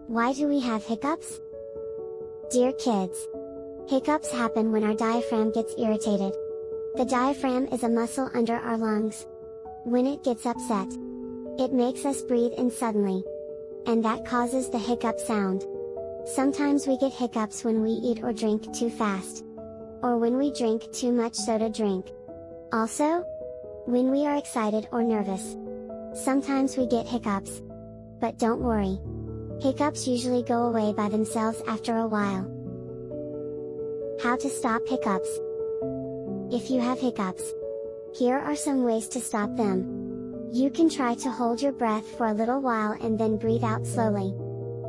Why do we have hiccups? Dear kids, hiccups happen when our diaphragm gets irritated. The diaphragm is a muscle under our lungs. When it gets upset, it makes us breathe in suddenly. And that causes the hiccup sound. Sometimes we get hiccups when we eat or drink too fast. Or when we drink too much soda drink. Also, when we are excited or nervous. Sometimes we get hiccups. But don't worry. Hiccups usually go away by themselves after a while. How to stop hiccups? If you have hiccups, here are some ways to stop them. You can try to hold your breath for a little while and then breathe out slowly.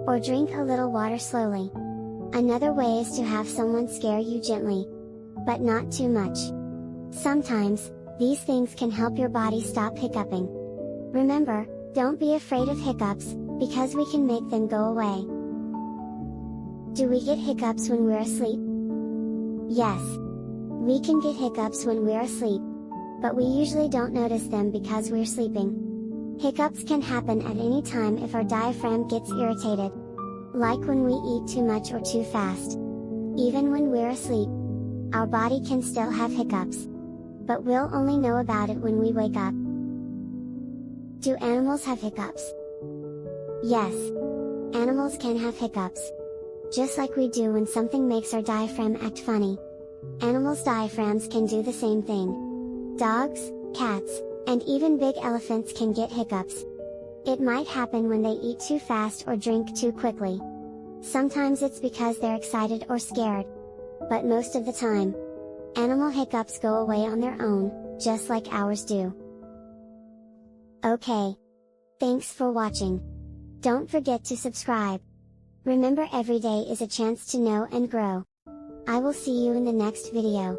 Or drink a little water slowly. Another way is to have someone scare you gently. But not too much. Sometimes, these things can help your body stop hiccuping. Remember, don't be afraid of hiccups, because we can make them go away. Do we get hiccups when we're asleep? Yes. We can get hiccups when we're asleep. But we usually don't notice them because we're sleeping. Hiccups can happen at any time if our diaphragm gets irritated. Like when we eat too much or too fast. Even when we're asleep, our body can still have hiccups. But we'll only know about it when we wake up. Do animals have hiccups? Yes. Animals can have hiccups. Just like we do when something makes our diaphragm act funny. Animals' diaphragms can do the same thing. Dogs, cats, and even big elephants can get hiccups. It might happen when they eat too fast or drink too quickly. Sometimes it's because they're excited or scared. But most of the time, animal hiccups go away on their own, just like ours do. Okay. Thanks for watching. Don't forget to subscribe. Remember, every day is a chance to know and grow. I will see you in the next video.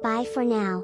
Bye for now.